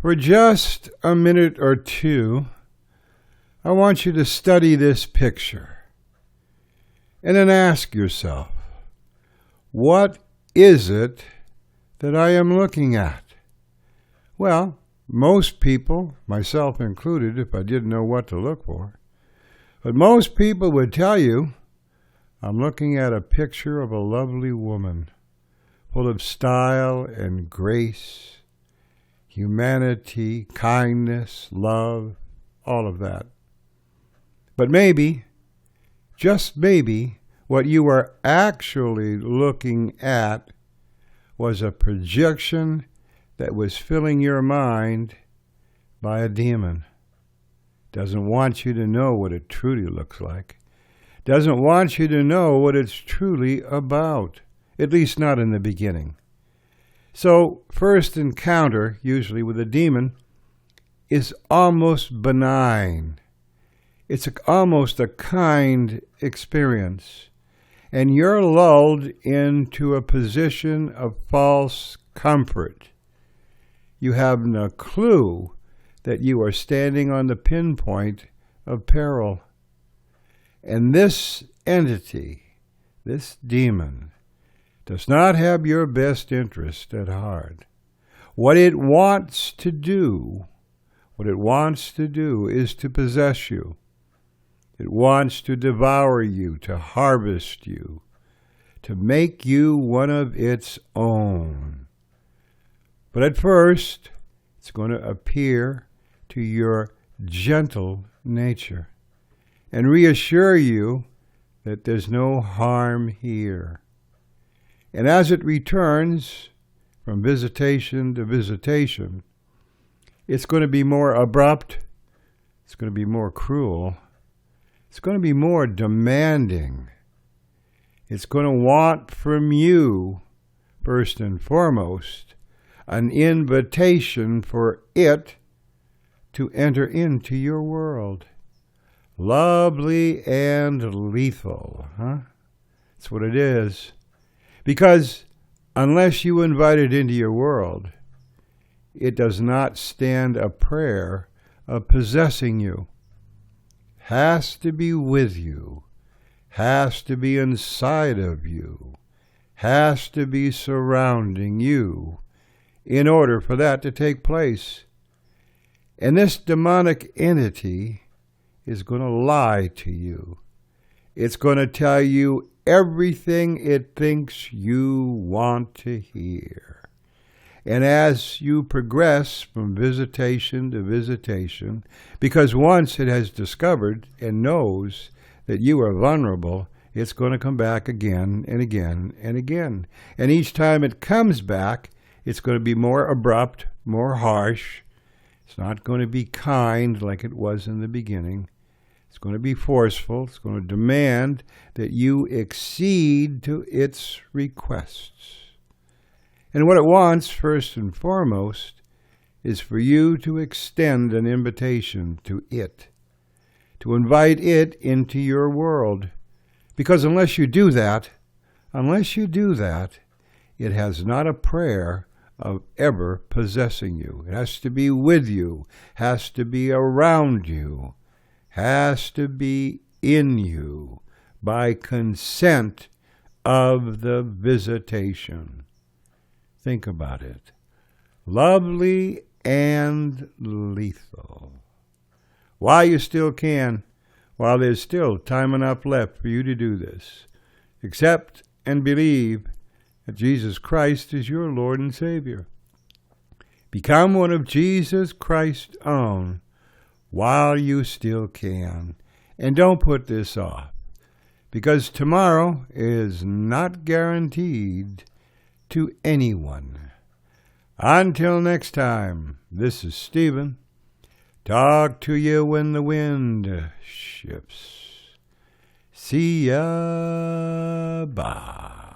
For just a minute or two, I want you to study this picture and then ask yourself, what is it that I am looking at? Well, most people, myself included, if I didn't know what to look for, but most people would tell you, I'm looking at a picture of a lovely woman, full of style and grace, humanity, kindness, love, all of that. But maybe, just maybe, what you were actually looking at was a projection that was filling your mind by a demon. Doesn't want you to know what it truly looks like. Doesn't want you to know what it's truly about, at least not in the beginning. So, first encounter, usually with a demon, is almost benign. It's almost a kind experience. And you're lulled into a position of false comfort. You have no clue that you are standing on the pinpoint of peril. And this entity, this demon, does not have your best interest at heart. What it wants to do is to possess you. It wants to devour you, to harvest you, to make you one of its own. But at first, it's going to appear to your gentle nature and reassure you that there's no harm here. And as it returns from visitation to visitation, it's going to be more abrupt, it's going to be more cruel, it's going to be more demanding. It's going to want from you, first and foremost, an invitation for it to enter into your world. Lovely and lethal, huh? That's what it is. Because unless you invite it into your world, it does not stand a prayer of possessing you. Has to be with you, has to be inside of you, has to be surrounding you in order for that to take place. And this demonic entity is going to lie to you. It's going to tell you everything it thinks you want to hear. And as you progress from visitation to visitation, because once it has discovered and knows that you are vulnerable, it's going to come back again and again and again. And each time it comes back, it's going to be more abrupt, more harsh. It's not going to be kind like it was in the beginning. It's going to be forceful. It's going to demand that you accede to its requests. And what it wants, first and foremost, is for you to extend an invitation to it, to invite it into your world. Because unless you do that, it has not a prayer of ever possessing you. It has to be with you, has to be around you, has to be in you by consent of the visitation. Think about it. Lovely and lethal. While you still can, while there's still time enough left for you to do this, accept and believe that Jesus Christ is your Lord and Savior. Become one of Jesus Christ's own while you still can. And don't put this off, because tomorrow is not guaranteed to anyone. Until next time, this is Stephen. Talk to you when the wind shifts. See ya. Bye.